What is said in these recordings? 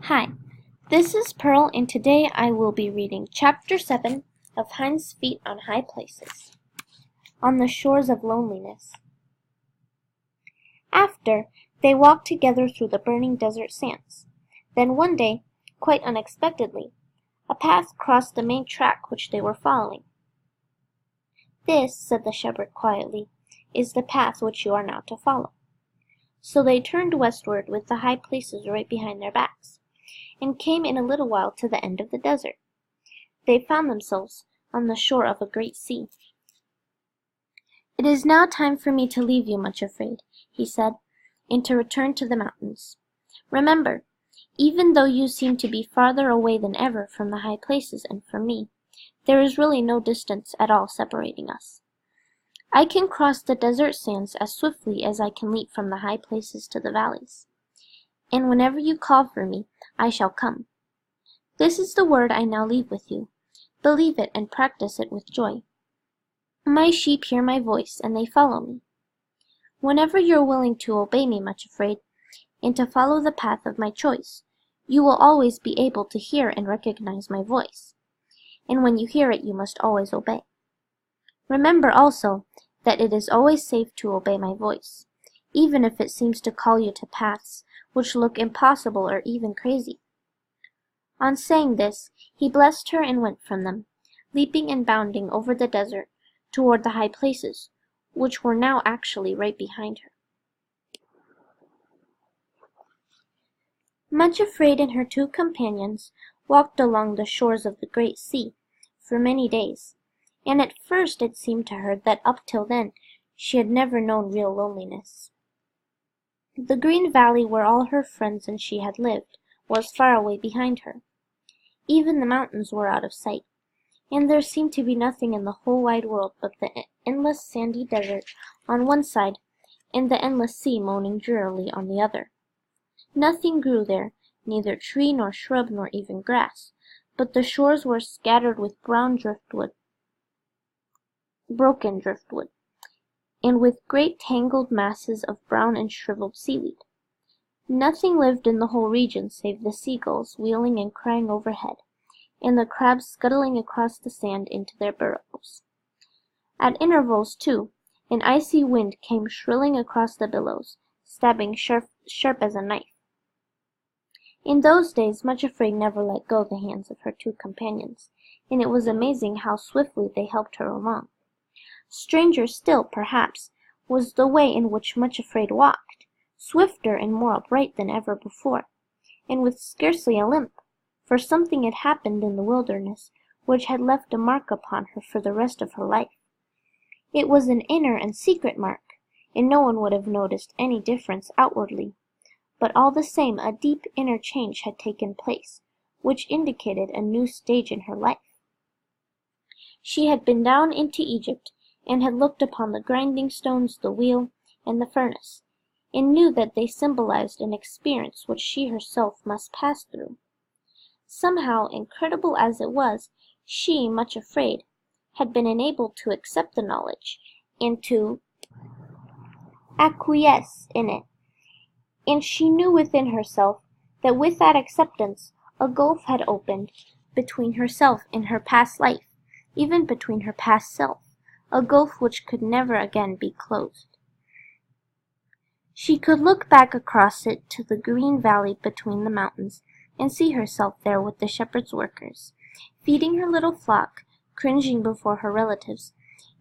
Hi, this is Pearl, and today I will be reading Chapter 7 of Hinds' Feet on High Places, on the Shores of Loneliness. After, they walked together through the burning desert sands. Then one day, quite unexpectedly, a path crossed the main track which they were following. "This," said the shepherd quietly, "is the path which you are now to follow." So they turned westward with the high places right behind their backs, and came in a little while to the end of the desert. They found themselves on the shore of a great sea. "It is now time for me to leave you, Much Afraid," he said, "and to return to the mountains. Remember, even though you seem to be farther away than ever from the high places and from me, there is really no distance at all separating us. I can cross the desert sands as swiftly as I can leap from the high places to the valleys. And whenever you call for me, I shall come. This is the word I now leave with you. Believe it and practice it with joy. My sheep hear my voice, and they follow me. Whenever you are willing to obey me, Much Afraid, and to follow the path of my choice, you will always be able to hear and recognize my voice. And when you hear it, you must always obey. Remember also that it is always safe to obey my voice, even if it seems to call you to paths which look impossible or even crazy." On saying this, he blessed her and went from them, leaping and bounding over the desert toward the high places, which were now actually right behind her. Much Afraid and her two companions walked along the shores of the great sea for many days, and at first it seemed to her that up till then she had never known real loneliness. The green valley where all her friends and she had lived was far away behind her. Even the mountains were out of sight, and there seemed to be nothing in the whole wide world but the endless sandy desert on one side and the endless sea moaning drearily on the other. Nothing grew there, neither tree nor shrub nor even grass, but the shores were scattered with broken driftwood, and with great tangled masses of brown and shriveled seaweed. Nothing lived in the whole region save the seagulls wheeling and crying overhead, and the crabs scuttling across the sand into their burrows. At intervals, too, an icy wind came shrilling across the billows, stabbing sharp as a knife. In those days Much Afraid never let go the hands of her two companions, and it was amazing how swiftly they helped her along. Stranger still, perhaps, was the way in which Much Afraid walked, swifter and more upright than ever before, and with scarcely a limp, for something had happened in the wilderness which had left a mark upon her for the rest of her life. It was an inner and secret mark, and no one would have noticed any difference outwardly, but all the same a deep inner change had taken place, which indicated a new stage in her life. She had been down into Egypt, and had looked upon the grinding stones, the wheel, and the furnace, and knew that they symbolized an experience which she herself must pass through. Somehow, incredible as it was, she, Much Afraid, had been enabled to accept the knowledge, and to acquiesce in it, and she knew within herself that with that acceptance a gulf had opened between herself and her past life, even between her past self, a gulf which could never again be closed. She could look back across it to the green valley between the mountains, and see herself there with the shepherd's workers, feeding her little flock, cringing before her relatives,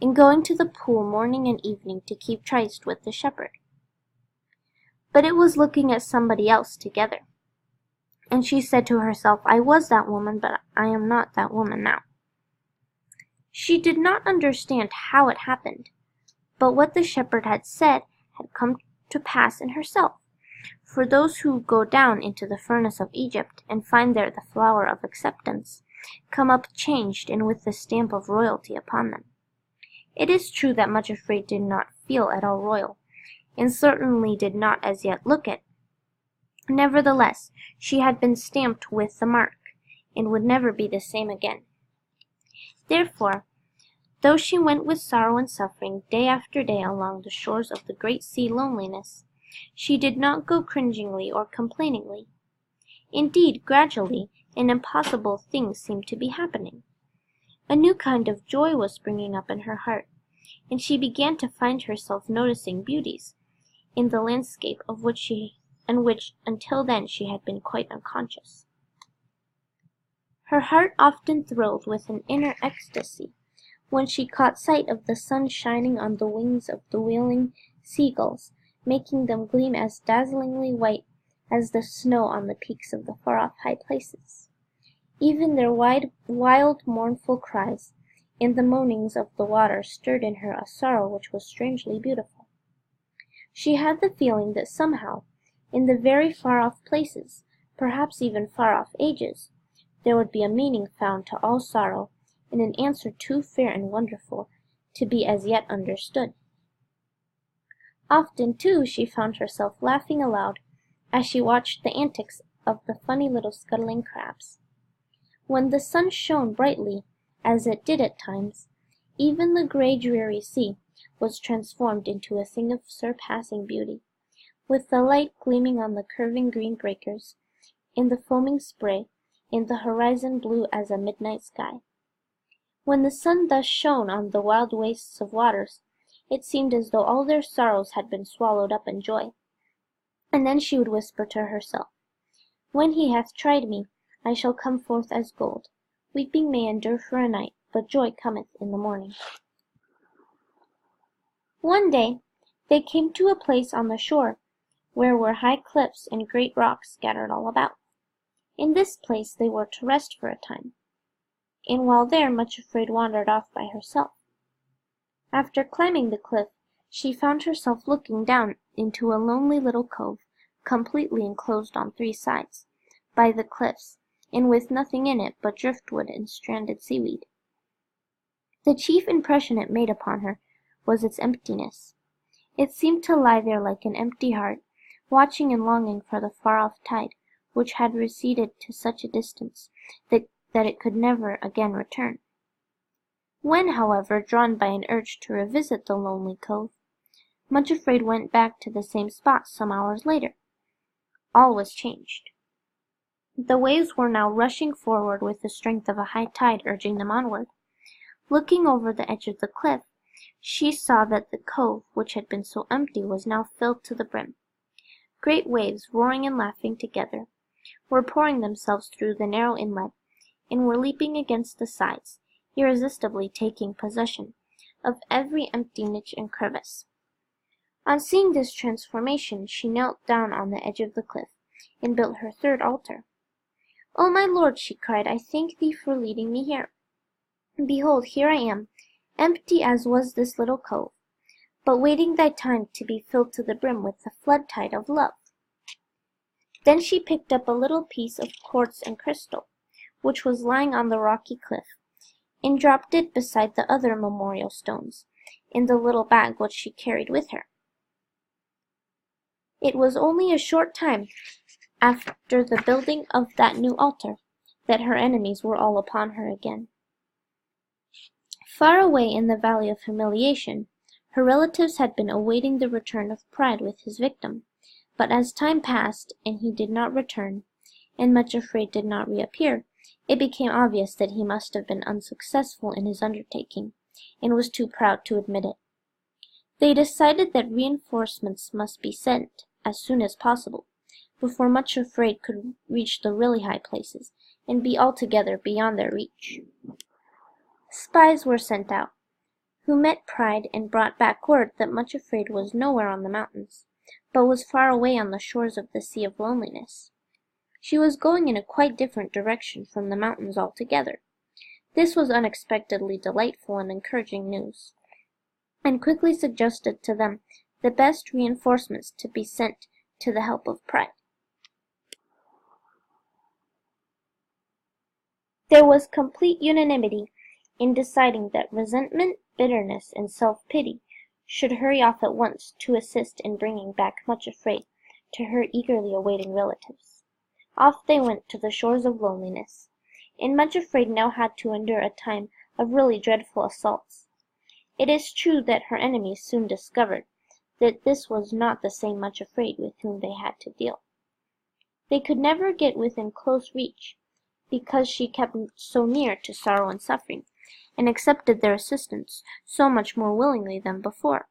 and going to the pool morning and evening to keep tryst with the shepherd. But it was looking at somebody else together, and she said to herself, "I was that woman, but I am not that woman now." She did not understand how it happened, but what the shepherd had said had come to pass in herself. For those who go down into the furnace of Egypt and find there the flower of acceptance, come up changed and with the stamp of royalty upon them. It is true that Much Afraid did not feel at all royal, and certainly did not as yet look it. Nevertheless, she had been stamped with the mark, and would never be the same again. Therefore, though she went with sorrow and suffering day after day along the shores of the great sea Loneliness, she did not go cringingly or complainingly. Indeed, gradually, an impossible thing seemed to be happening. A new kind of joy was springing up in her heart, and she began to find herself noticing beauties in the landscape of which until then she had been quite unconscious. Her heart often thrilled with an inner ecstasy when she caught sight of the sun shining on the wings of the wheeling seagulls, making them gleam as dazzlingly white as the snow on the peaks of the far-off high places. Even their wild, mournful cries and the moanings of the water stirred in her a sorrow which was strangely beautiful. She had the feeling that somehow, in the very far-off places, perhaps even far-off ages, there would be a meaning found to all sorrow, and an answer too fair and wonderful to be as yet understood. Often, too, she found herself laughing aloud as she watched the antics of the funny little scuttling crabs. When the sun shone brightly, as it did at times, even the gray dreary sea was transformed into a thing of surpassing beauty, with the light gleaming on the curving green breakers, in the foaming spray, in the horizon blue as a midnight sky. When the sun thus shone on the wild wastes of waters, it seemed as though all their sorrows had been swallowed up in joy. And then she would whisper to herself, "When he hath tried me, I shall come forth as gold. Weeping may endure for a night, but joy cometh in the morning." One day they came to a place on the shore where were high cliffs and great rocks scattered all about. In this place they were to rest for a time, and while there Much Afraid wandered off by herself. After climbing the cliff, she found herself looking down into a lonely little cove, completely enclosed on three sides by the cliffs, and with nothing in it but driftwood and stranded seaweed. The chief impression it made upon her was its emptiness. It seemed to lie there like an empty heart, watching and longing for the far-off tide, which had receded to such a distance that it could never again return. When, however, drawn by an urge to revisit the lonely cove, Much Afraid went back to the same spot some hours later. All was changed. The waves were now rushing forward with the strength of a high tide urging them onward. Looking over the edge of the cliff, she saw that the cove, which had been so empty, was now filled to the brim. Great waves, roaring and laughing together, were pouring themselves through the narrow inlet, and were leaping against the sides, irresistibly taking possession of every empty niche and crevice. On seeing this transformation, she knelt down on the edge of the cliff, and built her third altar. "O my lord," she cried, "I thank thee for leading me here. Behold, here I am, empty as was this little cove, but waiting thy time to be filled to the brim with the flood tide of love." Then she picked up a little piece of quartz and crystal, which was lying on the rocky cliff, and dropped it beside the other memorial stones in the little bag which she carried with her. It was only a short time after the building of that new altar that her enemies were all upon her again. Far away in the Valley of Humiliation, her relatives had been awaiting the return of Pride with his victim, but as time passed and he did not return, and Much Afraid did not reappear, it became obvious that he must have been unsuccessful in his undertaking, and was too proud to admit it. They decided that reinforcements must be sent as soon as possible, before Much Afraid could reach the really high places, and be altogether beyond their reach. Spies were sent out, who met Pride and brought back word that Much Afraid was nowhere on the mountains, but was far away on the shores of the Sea of Loneliness. She was going in a quite different direction from the mountains altogether. This was unexpectedly delightful and encouraging news, and quickly suggested to them the best reinforcements to be sent to the help of Pride. There was complete unanimity in deciding that resentment, bitterness, and self-pity should hurry off at once to assist in bringing back Much Afraid to her eagerly awaiting relatives. Off they went to the shores of loneliness, and Much Afraid now had to endure a time of really dreadful assaults. It is true that her enemies soon discovered that this was not the same Much Afraid with whom they had to deal. They could never get within close reach, because she kept so near to sorrow and suffering, and accepted their assistance so much more willingly than before.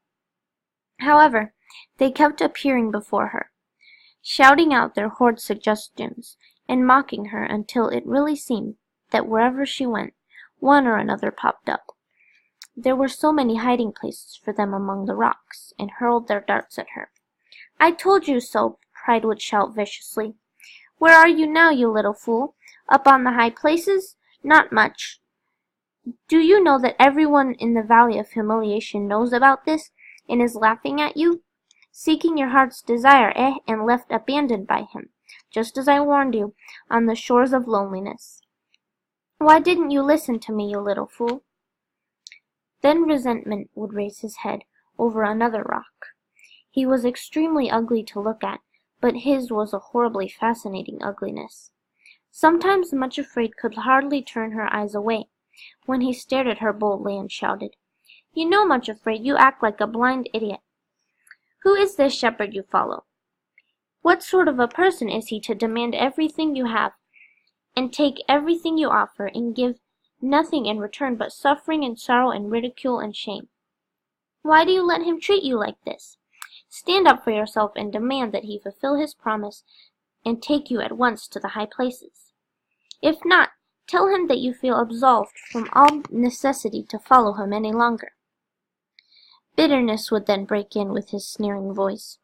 However, they kept appearing before her, shouting out their horrid suggestions, and mocking her until it really seemed that wherever she went, one or another popped up. There were so many hiding places for them among the rocks, and hurled their darts at her. "I told you so," Pride would shout viciously. "Where are you now, you little fool? Up on the high places? Not much. Do you know that everyone in the Valley of Humiliation knows about this, and is laughing at you? Seeking your heart's desire, and left abandoned by him, just as I warned you, on the shores of loneliness. Why didn't you listen to me, you little fool?" Then Resentment would raise his head over another rock. He was extremely ugly to look at, but his was a horribly fascinating ugliness. Sometimes Much Afraid could hardly turn her eyes away, when he stared at her boldly and shouted, "You know, Much Afraid, you act like a blind idiot. Who is this shepherd you follow? What sort of a person is he to demand everything you have, and take everything you offer, and give nothing in return but suffering and sorrow and ridicule and shame? Why do you let him treat you like this? Stand up for yourself and demand that he fulfill his promise and take you at once to the high places. If not, tell him that you feel absolved from all necessity to follow him any longer." Bitterness would then break in with his sneering voice.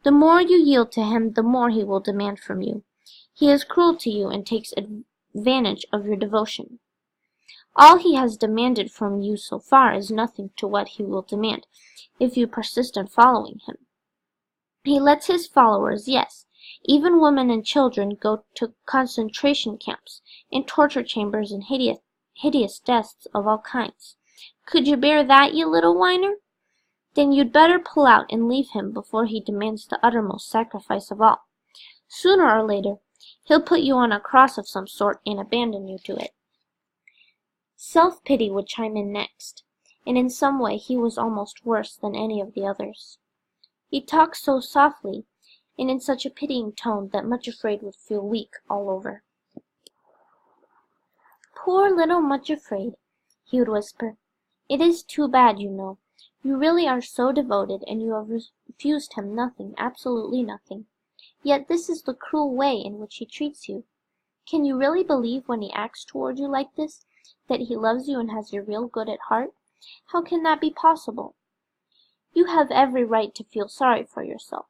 "The more you yield to him, the more he will demand from you. He is cruel to you and takes advantage of your devotion. All he has demanded from you so far is nothing to what he will demand if you persist in following him. He lets his followers, yes, even women and children, go to concentration camps, and torture chambers, and hideous deaths of all kinds. Could you bear that, you little whiner? Then you'd better pull out and leave him before he demands the uttermost sacrifice of all. Sooner or later, he'll put you on a cross of some sort and abandon you to it." Self-pity would chime in next, and in some way he was almost worse than any of the others. He talked so softly, and in such a pitying tone, that Much Afraid would feel weak all over. "Poor little Much Afraid," he would whisper. "It is too bad, you know. You really are so devoted, and you have refused him nothing, absolutely nothing. Yet this is the cruel way in which he treats you. Can you really believe, when he acts toward you like this, that he loves you and has your real good at heart? How can that be possible? You have every right to feel sorry for yourself.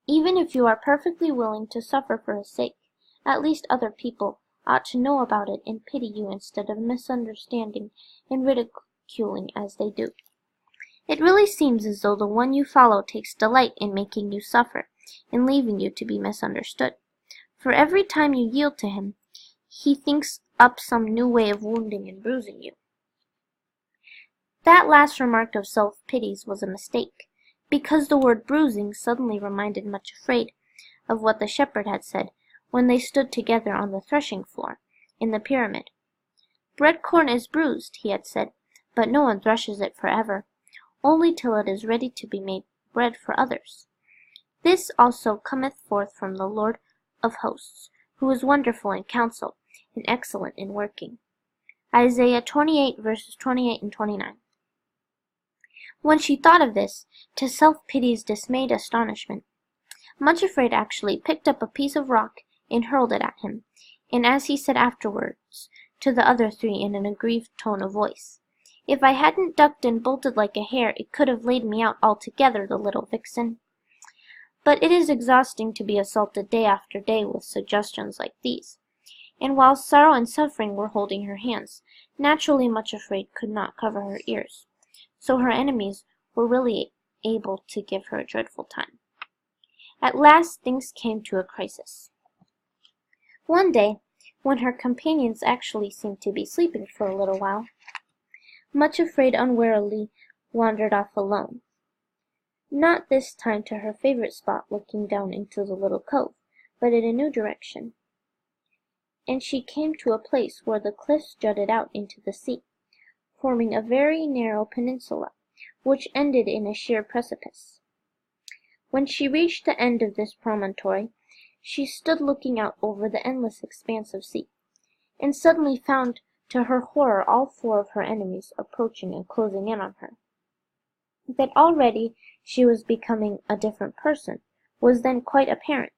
Even if you are perfectly willing to suffer for his sake, at least other people ought to know about it and pity you instead of misunderstanding and ridiculing as they do. It really seems as though the one you follow takes delight in making you suffer and leaving you to be misunderstood. For every time you yield to him, he thinks up some new way of wounding and bruising you." That last remark of Self-Pity's was a mistake, because the word bruising suddenly reminded Much Afraid of what the shepherd had said when they stood together on the threshing floor in the pyramid. "Bread corn is bruised," he had said, "but no one threshes it forever, only till it is ready to be made bread for others. This also cometh forth from the Lord of hosts, who is wonderful in counsel, and excellent in working." Isaiah 28 verses 28 and 29. When she thought of this, to Self-Pity's dismayed astonishment, Much Afraid actually picked up a piece of rock and hurled it at him, and as he said afterwards to the other three in an aggrieved tone of voice, "If I hadn't ducked and bolted like a hare, it could have laid me out altogether, the little vixen." But it is exhausting to be assaulted day after day with suggestions like these, and while sorrow and suffering were holding her hands, naturally Much Afraid could not cover her ears, so her enemies were really able to give her a dreadful time. At last things came to a crisis. One day, when her companions actually seemed to be sleeping for a little while, Much Afraid unwarily wandered off alone. Not this time to her favorite spot looking down into the little cove, but in a new direction. And she came to a place where the cliffs jutted out into the sea, forming a very narrow peninsula, which ended in a sheer precipice. When she reached the end of this promontory, She stood looking out over the endless expanse of sea, and suddenly found to her horror all four of her enemies approaching and closing in on her. That already she was becoming a different person was then quite apparent,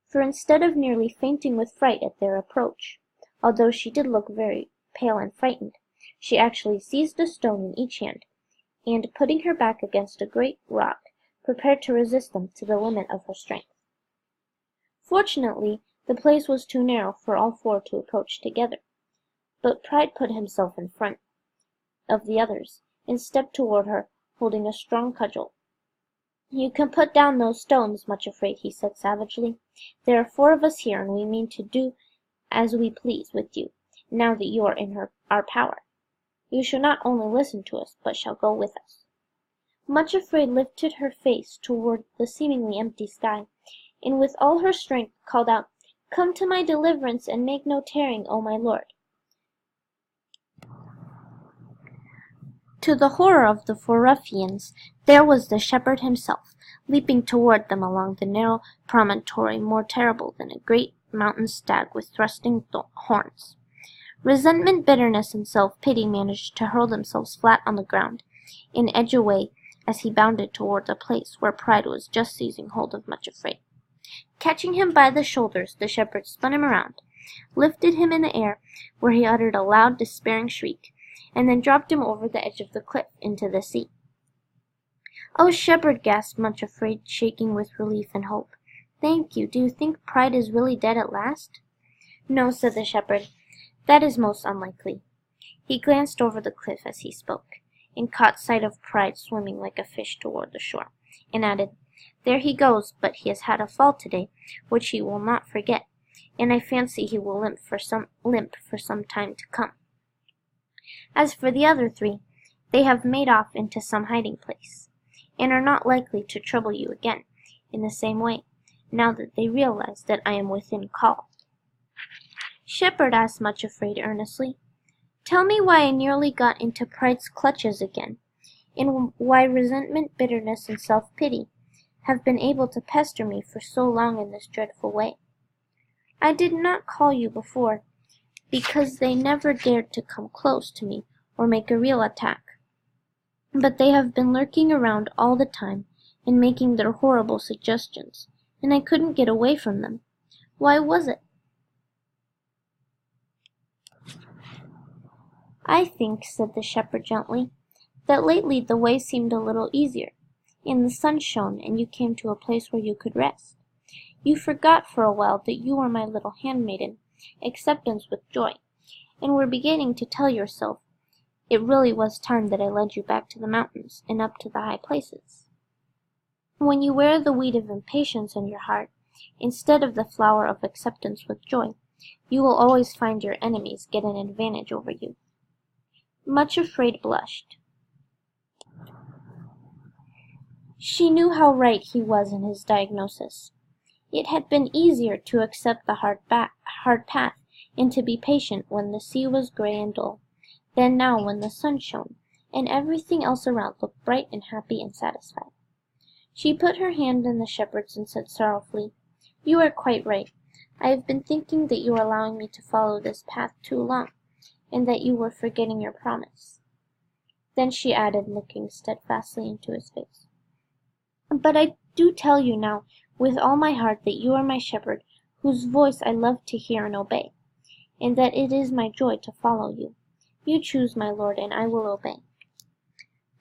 for instead of nearly fainting with fright at their approach, although she did look very pale and frightened, she actually seized a stone in each hand, and, putting her back against a great rock, prepared to resist them to the limit of her strength. Fortunately, the place was too narrow for all four to approach together, but Pride put himself in front of the others, and stepped toward her, holding a strong cudgel. "You can put down those stones, Much Afraid," he said savagely. "There are four of us here, and we mean to do as we please with you, now that you are in our power. You shall not only listen to us, but shall go with us." Much Afraid lifted her face toward the seemingly empty sky, and with all her strength called out, "Come to my deliverance, and make no tarrying, O my lord." To the horror of the four ruffians, there was the shepherd himself, leaping toward them along the narrow promontory, more terrible than a great mountain stag with thrusting horns. Resentment, bitterness, and self-pity managed to hurl themselves flat on the ground, and edge away as he bounded toward the place where Pride was just seizing hold of Much Afraid. Catching him by the shoulders, the shepherd spun him around, lifted him in the air, where he uttered a loud, despairing shriek, and then dropped him over the edge of the cliff into the sea. "Oh, shepherd," gasped Much Afraid, shaking with relief and hope. "Thank you. Do you think Pride is really dead at last?" "No," said the shepherd. "That is most unlikely." He glanced over the cliff as he spoke, and caught sight of Pride swimming like a fish toward the shore, and added, "There he goes, but he has had a fall today, which he will not forget, and I fancy he will limp for some time to come. As for the other three, they have made off into some hiding place, and are not likely to trouble you again in the same way, now that they realize that I am within call." "Shepherd," asked Much Afraid earnestly, "tell me why I nearly got into Pride's clutches again, and why resentment, bitterness, and self-pity have been able to pester me for so long in this dreadful way. I did not call you before, because they never dared to come close to me or make a real attack, but they have been lurking around all the time and making their horrible suggestions, and I couldn't get away from them. Why was it?" "I think," said the shepherd gently, "that lately the way seemed a little easier, and the sun shone, and you came to a place where you could rest. You forgot for a while that you were my little handmaiden, Acceptance with Joy, and were beginning to tell yourself it really was time that I led you back to the mountains and up to the high places. When you wear the weed of impatience in your heart, instead of the flower of acceptance with joy, you will always find your enemies get an advantage over you." Much Afraid blushed. She knew how right he was in his diagnosis. It had been easier to accept the hard path and to be patient when the sea was gray and dull, than now when the sun shone, and everything else around looked bright and happy and satisfied. She put her hand in the shepherd's and said sorrowfully, "You are quite right. I have been thinking that you were allowing me to follow this path too long, and that you were forgetting your promise." Then she added, looking steadfastly into his face, "But I do tell you now with all my heart that you are my shepherd, whose voice I love to hear and obey, and that it is my joy to follow you. You choose, my lord, and I will obey."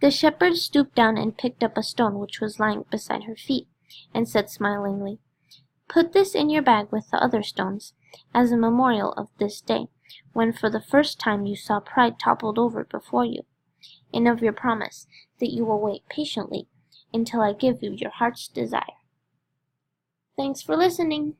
The shepherd stooped down and picked up a stone which was lying beside her feet, and said smilingly, "Put this in your bag with the other stones, as a memorial of this day, when for the first time you saw Pride toppled over before you, and of your promise that you will wait patiently until I give you your heart's desire." Thanks for listening.